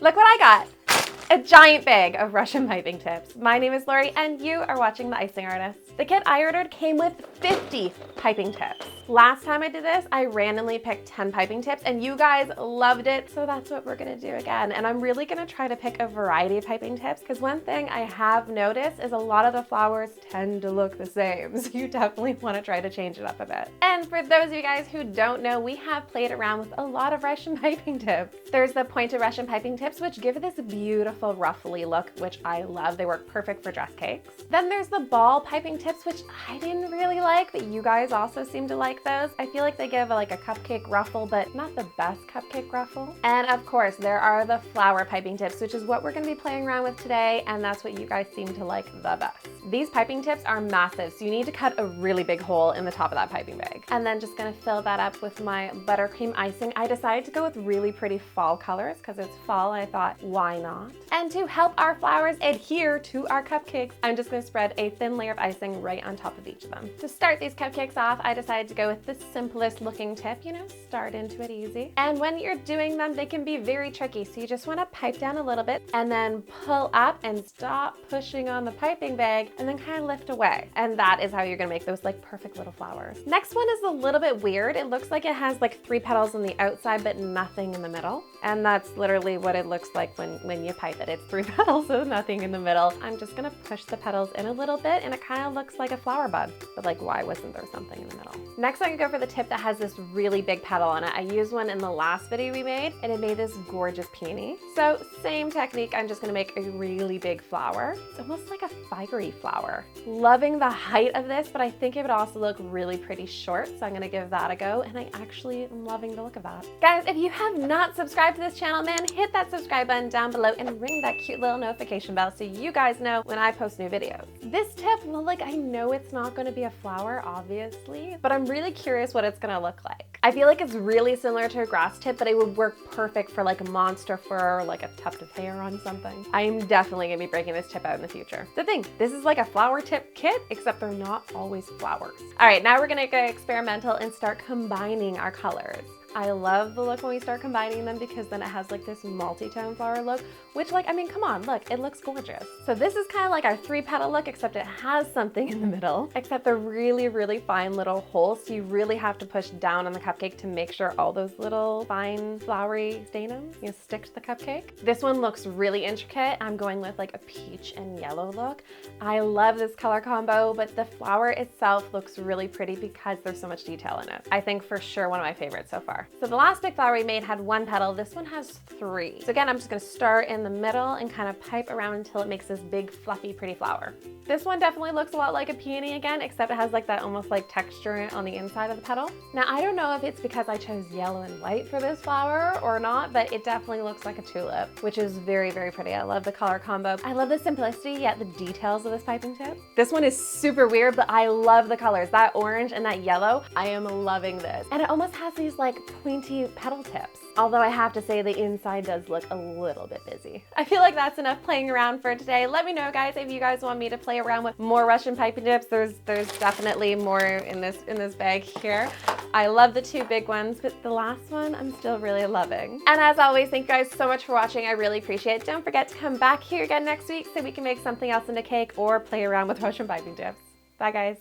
Look what I got. A giant bag of Russian piping tips. My name is Lori and you are watching The Icing Artist. The kit I ordered came with 50 piping tips. Last time I did this, I randomly picked 10 piping tips and you guys loved it, so that's what we're gonna do again. And I'm really gonna try to pick a variety of piping tips because one thing I have noticed is a lot of the flowers tend to look the same. So you definitely wanna try to change it up a bit. And for those of you guys who don't know, we have played around with a lot of Russian piping tips. There's the pointed Russian piping tips, which give it this beautiful ruffly look, which I love. They work perfect for dress cakes. Then there's the ball piping tips, which I didn't really like, but you guys also seem to like those. I feel like they give like a cupcake ruffle, but not the best cupcake ruffle. And of course, there are the flower piping tips, which is what we're gonna be playing around with today, and that's what you guys seem to like the best. These piping tips are massive, so you need to cut a really big hole in the top of that piping bag. And then just gonna fill that up with my buttercream icing. I decided to go with really pretty fall colors because it's fall. I thought, why not? And to help our flowers adhere to our cupcakes, I'm just gonna spread a thin layer of icing right on top of each of them. To start these cupcakes off, I decided to go with the simplest looking tip, start into it easy. And when you're doing them, they can be very tricky, so you just wanna pipe down a little bit and then pull up and stop pushing on the piping bag and then kind of lift away. And that is how you're gonna make those like perfect little flowers. Next one is a little bit weird. It looks like it has like 3 petals on the outside, but nothing in the middle. And that's literally what it looks like when you pipe it. It's 3 petals, so nothing in the middle. I'm just gonna push the petals in a little bit and it kind of looks like a flower bud, but like why wasn't there something in the middle? Next I'm gonna go for the tip that has this really big petal on it. I used one in the last video we made and it made this gorgeous peony. So same technique, I'm just gonna make a really big flower. It's almost like a fiery flower. Loving the height of this, but I think it would also look really pretty short, so I'm gonna give that a go, and I actually am loving the look of that. Guys, if you have not subscribed to this channel, man, hit that subscribe button down below and ring that cute little notification bell so you guys know when I post new videos. This tip, well, like I know it's not gonna be a flower, obviously, but I'm really curious what it's gonna look like. I feel like it's really similar to a grass tip, but it would work perfect for like a monster fur or like a tuft of hair on something. I am definitely gonna be breaking this tip out in the future. The thing, this is like a flower tip kit, except they're not always flowers. All right, now we're gonna get experimental and start combining our colors. I love the look when we start combining them because then it has like this multi-tone flower look, which like, I mean, come on, look, it looks gorgeous. So this is kind of like our 3-petal look, except it has something in the middle, except they're really, really fine little holes. So you really have to push down on the cupcake to make sure all those little fine flowery stamens, stick to the cupcake. This one looks really intricate. I'm going with like a peach and yellow look. I love this color combo, but the flower itself looks really pretty because there's so much detail in it. I think for sure one of my favorites so far. So the last big flower we made had 1 petal. This one has 3. So again, I'm just gonna start in the middle and kind of pipe around until it makes this big, fluffy, pretty flower. This one definitely looks a lot like a peony again, except it has like that almost like texture on the inside of the petal. Now, I don't know if it's because I chose yellow and white for this flower or not, but it definitely looks like a tulip, which is very, very pretty. I love the color combo. I love the simplicity, yet the details of this piping tip. This one is super weird, but I love the colors. That orange and that yellow, I am loving this. And it almost has these like pointy petal tips. Although I have to say the inside does look a little bit busy. I feel like that's enough playing around for today. Let me know, guys, if you guys want me to play around with more Russian piping tips. There's definitely more in this bag here. I love the 2 big ones, but the last one I'm still really loving. And as always, thank you guys so much for watching. I really appreciate it. Don't forget to come back here again next week so we can make something else into cake or play around with Russian piping tips. Bye, guys.